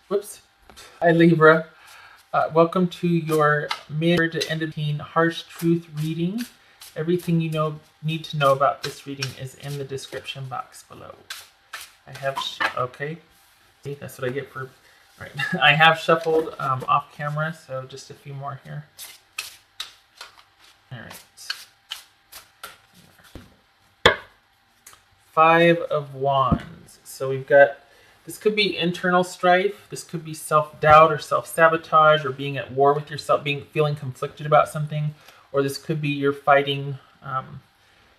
Whoops. Hi, Libra. Welcome to your mid to end of teen harsh truth reading. Everything you need to know about this reading is in the description box below. I have okay. See, that's what I get for. All right. I have shuffled off camera, so just a few more here. All right. 5 of Wands. So we've got, this could be internal strife. This could be self-doubt or self-sabotage or being at war with yourself, feeling conflicted about something. Or this could be you're fighting,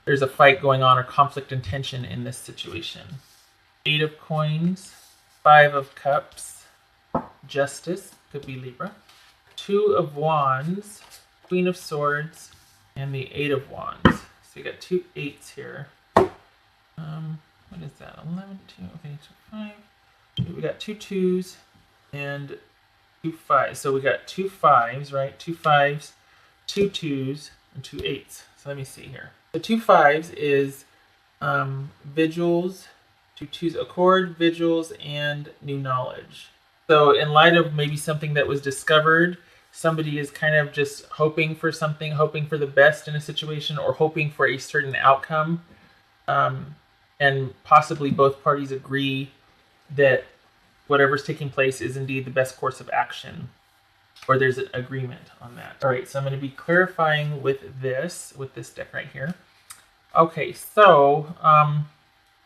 there's a fight going on or conflict and tension in this situation. 8 of Coins, 5 of Cups, Justice, could be Libra. 2 of Wands, Queen of Swords, and the 8 of Wands. So you got 2 8s here. What is that? 11, 2, okay, so 5. We got 2 2s and 2 5s. So we got 2 5s, right? 2 5s, 2 2s, and 2 8s. So let me see here. The 2 5s is vigils, 2 2s, accord, vigils, and new knowledge. So in light of maybe something that was discovered, somebody is kind of just hoping for something, hoping for the best in a situation, or hoping for a certain outcome. And possibly both parties agree that whatever's taking place is indeed the best course of action, or there's an agreement on that. All right, so I'm going to be clarifying with this deck right here. Okay, so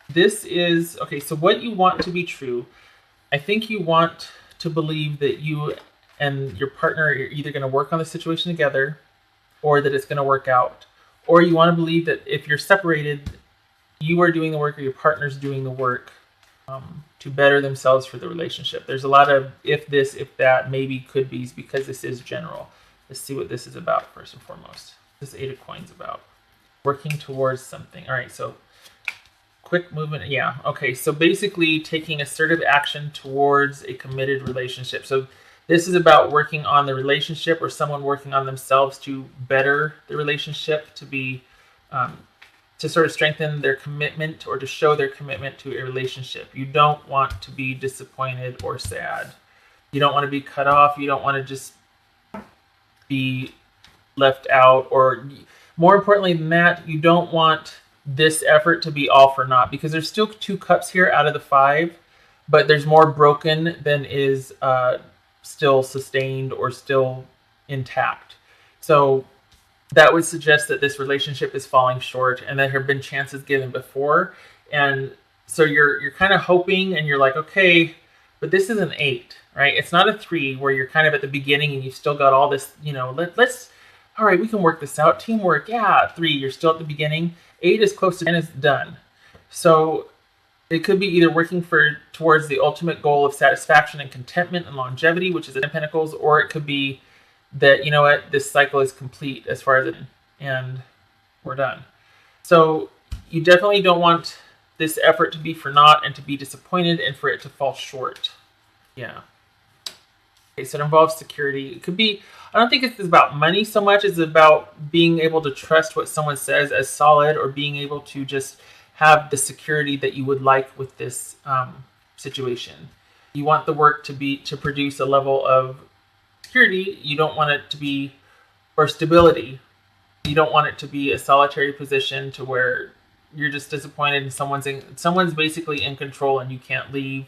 this is, okay, so what you want to be true, I think you want to believe that you and your partner are either going to work on the situation together or that it's going to work out. Or you want to believe that if you're separated, you are doing the work or your partner's doing the work to better themselves for the relationship. There's a lot of if this, if that, maybe, could be's because this is general. Let's see what this is about first and foremost. This 8 of Coins about working towards something. All right, so quick movement. Yeah, okay. So basically taking assertive action towards a committed relationship. So this is about working on the relationship or someone working on themselves to better the relationship, to be to sort of strengthen their commitment or to show their commitment to a relationship. You don't want to be disappointed or sad. You don't want to be cut off. You don't want to just be left out. Or more importantly than that, you don't want this effort to be all for naught, because there's still 2 cups here out of the 5, but there's more broken than is still sustained or still intact. So that would suggest that this relationship is falling short and that there have been chances given before. And so you're kind of hoping and you're like, okay, but this is an 8, right? It's not a 3 where you're kind of at the beginning and you've still got all this, let's, all right, we can work this out. Teamwork, yeah. 3, you're still at the beginning. 8 is close to 10, is done. So it could be either working towards the ultimate goal of satisfaction and contentment and longevity, which is the 10 of Pentacles, or it could be that, you know what, this cycle is complete as far as it, and we're done. So you definitely don't want this effort to be for naught and to be disappointed and for it to fall short. Yeah. Okay, so it involves security. It could be, I don't think it's about money so much as about being able to trust what someone says as solid, or being able to just have the security that you would like with this situation. You want the work to produce a level of security. You don't want it to be, or stability. You don't want it to be a solitary position to where you're just disappointed and someone's basically in control and you can't leave.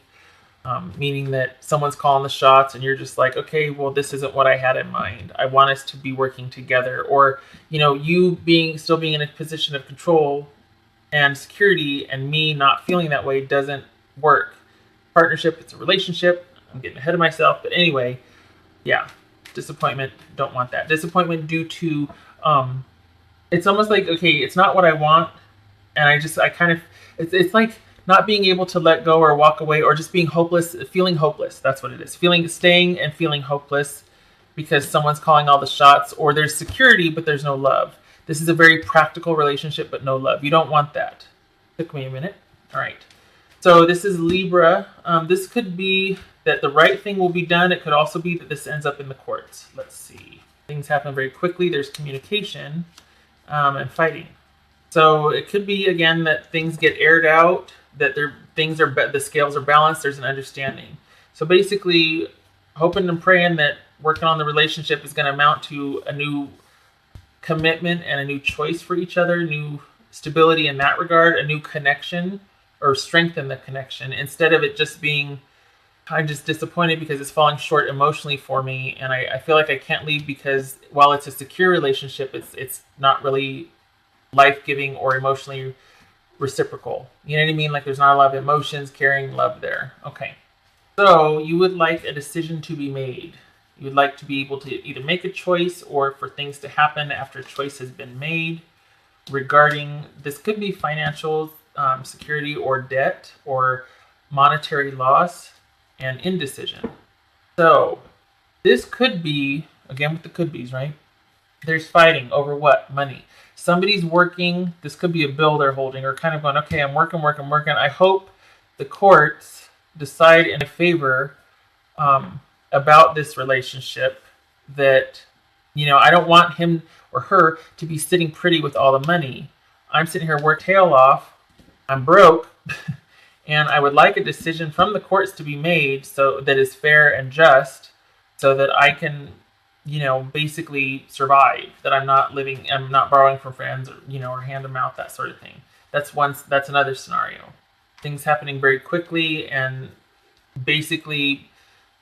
Meaning that someone's calling the shots and you're just like, okay, well, this isn't what I had in mind. I want us to be working together. Or, you still being in a position of control and security, and me not feeling that way doesn't work. Partnership, it's a relationship. I'm getting ahead of myself. But anyway, yeah, disappointment, don't want that. Disappointment due to, it's almost like, okay, it's not what I want. And it's like not being able to let go or walk away, or just being hopeless, feeling hopeless. That's what it is. Staying and feeling hopeless because someone's calling all the shots, or there's security, but there's no love. This is a very practical relationship, but no love. You don't want that. Took me a minute. All right. So this is Libra. This could be that the right thing will be done. It could also be that this ends up in the courts. Let's see. Things happen very quickly. There's communication and fighting. So it could be, again, that things get aired out, that the scales are balanced, there's an understanding. So basically, hoping and praying that working on the relationship is going to amount to a new commitment and a new choice for each other, new stability in that regard, a new connection, or strengthen the connection, instead of it just being, I'm just disappointed because it's falling short emotionally for me, and I feel like I can't leave because while it's a secure relationship, it's not really life-giving or emotionally reciprocal. You know what I mean? Like there's not a lot of emotions, caring, love there. Okay. So you would like a decision to be made. You would like to be able to either make a choice or for things to happen after a choice has been made regarding, this could be financial security or debt or monetary loss and indecision. So this could be, again with the could be's, right? There's fighting over what? Money. Somebody's working, this could be a bill they're holding or kind of going, okay, I'm working. I hope the courts decide in favor about this relationship that, you know, I don't want him or her to be sitting pretty with all the money. I'm sitting here work tail off. I'm broke. And I would like a decision from the courts to be made so that is fair and just so that I can, you know, basically survive, that I'm not borrowing from friends or, you know, or hand to mouth, that sort of thing. That's another scenario. Things happening very quickly and basically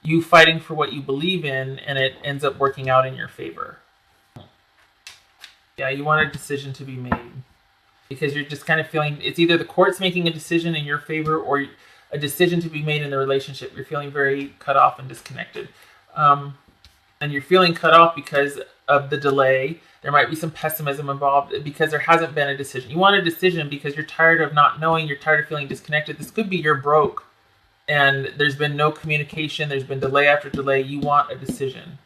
you fighting for what you believe in and it ends up working out in your favor. Yeah, you want a decision to be made because you're just kind of feeling it's either the court's making a decision in your favor or a decision to be made in the relationship. You're feeling very cut off and disconnected. And you're feeling cut off because of the delay. There might be some pessimism involved because there hasn't been a decision. You want a decision because you're tired of not knowing. You're tired of feeling disconnected. This could be you're broke and there's been no communication. There's been delay after delay. You want a decision.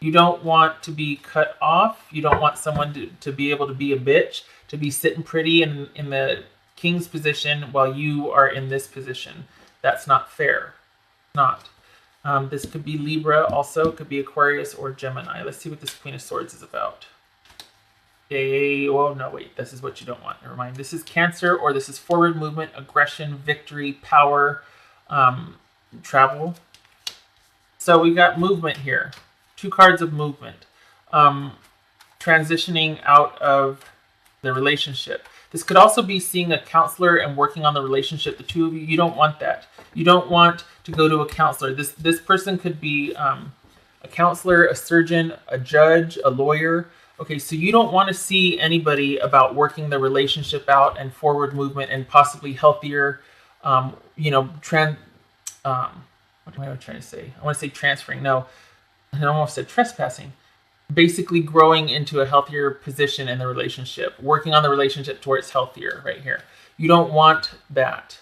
You don't want to be cut off. You don't want someone to be able to be a bitch, to be sitting pretty in the king's position while you are in this position. That's not fair. Not. This could be Libra also. It could be Aquarius or Gemini. Let's see what this Queen of Swords is about. Oh, no, wait. This is what you don't want. Never mind. This is Cancer, or this is forward movement, aggression, victory, power, travel. So we got movement here. 2 cards of movement. Transitioning out of the relationship. This could also be seeing a counselor and working on the relationship. The two of you, you don't want that. You don't want to go to a counselor. This person could be a counselor, a surgeon, a judge, a lawyer. Okay, so you don't want to see anybody about working the relationship out and forward movement and possibly healthier, you know, what am I trying to say? I want to say transferring. No, I almost said trespassing. Basically growing into a healthier position in the relationship, working on the relationship towards healthier right here. You don't want that.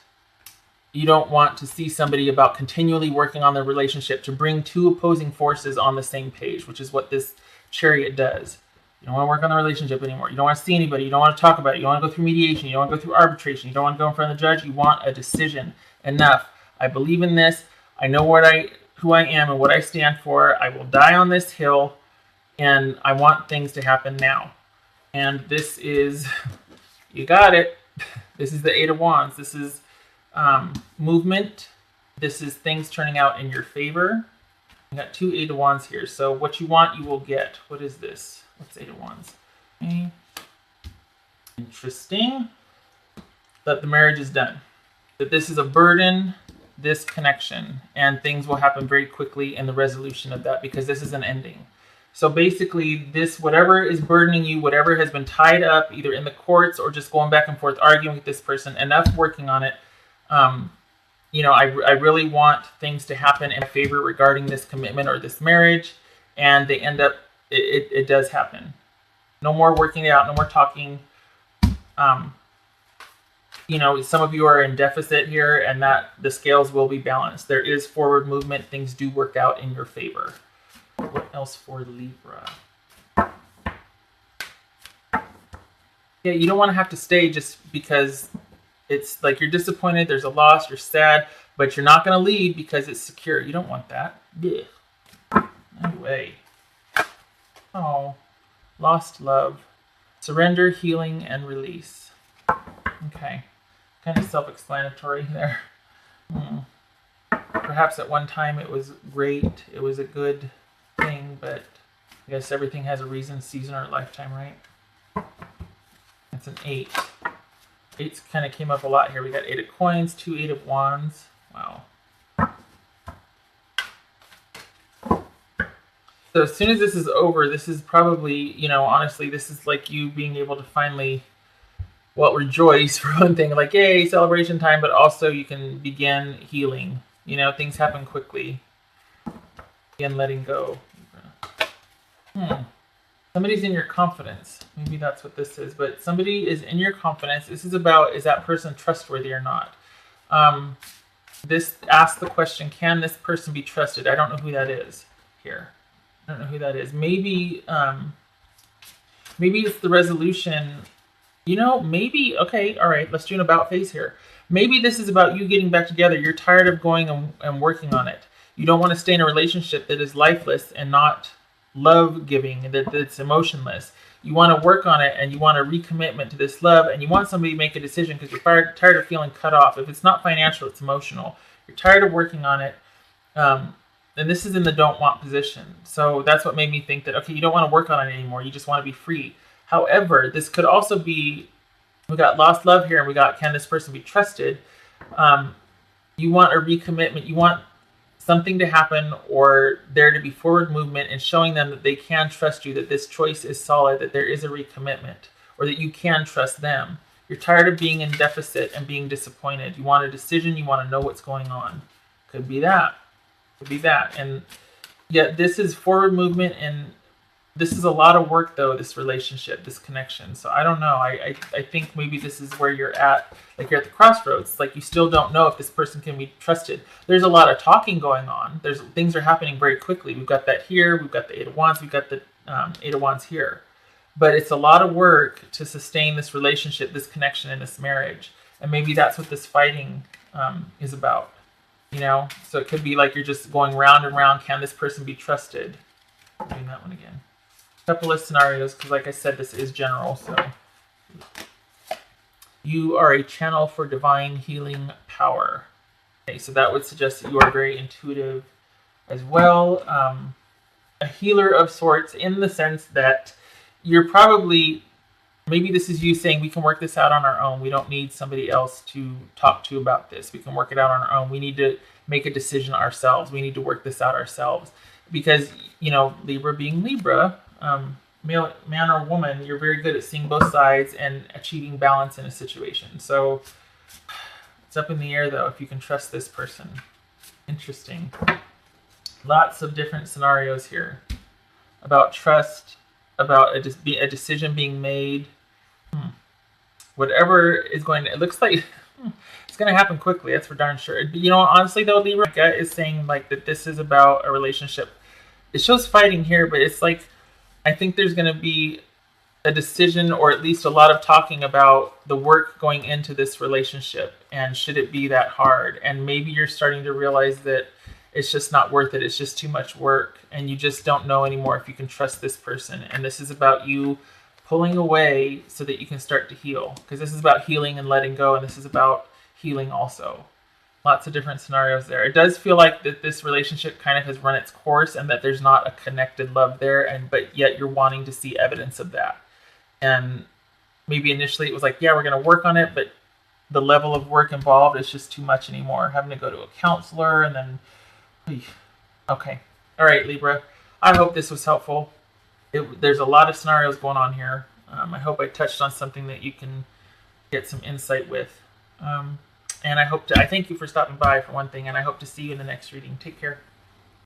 You don't want to see somebody about continually working on the relationship to bring 2 opposing forces on the same page, which is what this Chariot does. You don't want to work on the relationship anymore. You don't want to see anybody. You don't want to talk about it. You don't want to go through mediation. You don't want to go through arbitration. You don't want to go in front of the judge. You want a decision. Enough. I believe in this. I know who I am and what I stand for. I will die on this hill. And I want things to happen now. And this is, you got it. This is the 8 of Wands. This is movement. This is things turning out in your favor. You got 2 8 of Wands here. So what you want, you will get. What is this? What's 8 of Wands? Okay. Interesting. That the marriage is done. That this is a burden, this connection. And things will happen very quickly in the resolution of that because this is an ending. So basically, this, whatever is burdening you, whatever has been tied up, either in the courts or just going back and forth, arguing with this person, enough working on it. You know, I really want things to happen in favor regarding this commitment or this marriage. And they end up, it does happen. No more working it out, no more talking. You know, some of you are in deficit here and that the scales will be balanced. There is forward movement. Things do work out in your favor. What else for Libra? Yeah, you don't want to have to stay just because it's like you're disappointed, there's a loss, you're sad, but you're not going to leave because it's secure. You don't want that. Blech. No way. Oh, lost love. Surrender, healing, and release. Okay. Kind of self-explanatory there. perhaps at one time it was great, it was a good thing, but I guess everything has a reason, season, or lifetime, right? It's an 8. 8s kind of came up a lot here. We got 8 of coins, 2 8 of wands. Wow. So as soon as this is over, this is probably, you know, honestly, this is like you being able to finally, well, rejoice for one thing, like, yay, celebration time, but also you can begin healing. You know, things happen quickly. Begin letting go. Somebody's in your confidence. Maybe that's what this is, but somebody is in your confidence. This is about, is that person trustworthy or not? This asks the question, can this person be trusted? I don't know who that is here. I don't know who that is. Maybe it's the resolution. You know, maybe, okay, all right, let's do an about face here. Maybe this is about you getting back together. You're tired of going and working on it. You don't want to stay in a relationship that is lifeless and not love-giving, that's emotionless. You want to work on it, and you want a recommitment to this love, and you want somebody to make a decision because you're tired of feeling cut off. If it's not financial, it's emotional. You're tired of working on it. And this is in the don't want position. So that's what made me think that, okay, you don't want to work on it anymore. You just want to be free. However, this could also be, we got lost love here, and we got, can this person be trusted? You want a recommitment. You want something to happen, or there to be forward movement and showing them that they can trust you, that this choice is solid, that there is a recommitment, or that you can trust them. You're tired of being in deficit and being disappointed. You want a decision. You want to know what's going on. Could be that. Could be that. And yet this is forward movement, and this is a lot of work, though, this relationship, this connection. So I don't know. I think maybe this is where you're at, like you're at the crossroads. Like you still don't know if this person can be trusted. There's a lot of talking going on. Things are happening very quickly. We've got that here. We've got the 8 of wands. We've got the 8 of wands here. But it's a lot of work to sustain this relationship, this connection, and this marriage. And maybe that's what this fighting is about. You know? So it could be like you're just going round and round. Can this person be trusted? I'm doing that one again. Couple of scenarios, because like I said, this is general. So you are a channel for divine healing power. Okay, so that would suggest that you are very intuitive as well. A healer of sorts, in the sense that you're probably, maybe this is you saying we can work this out on our own. We don't need somebody else to talk to about this. We can work it out on our own. We need to make a decision ourselves. We need to work this out ourselves. Because, you know, Libra being Libra, man or woman, you're very good at seeing both sides and achieving balance in a situation. So it's up in the air, though, if you can trust this person. Interesting. Lots of different scenarios here about trust, about a decision being made. Whatever is going to, it looks like it's going to happen quickly. That's for darn sure. You know, honestly, though, Libra, gut is saying like that this is about a relationship. It shows fighting here, but it's like, I think there's going to be a decision, or at least a lot of talking about the work going into this relationship, and should it be that hard? And maybe you're starting to realize that it's just not worth it. It's just too much work, and you just don't know anymore if you can trust this person. And this is about you pulling away so that you can start to heal, because this is about healing and letting go, and this is about healing also. Lots of different scenarios there. It does feel like that this relationship kind of has run its course, and that there's not a connected love there, but yet you're wanting to see evidence of that. And maybe initially it was like, yeah, we're going to work on it, but the level of work involved is just too much anymore. Having to go to a counselor, and then, okay. All right, Libra. I hope this was helpful. There's a lot of scenarios going on here. I hope I touched on something that you can get some insight with. And I thank you for stopping by, for one thing, and I hope to see you in the next reading. Take care.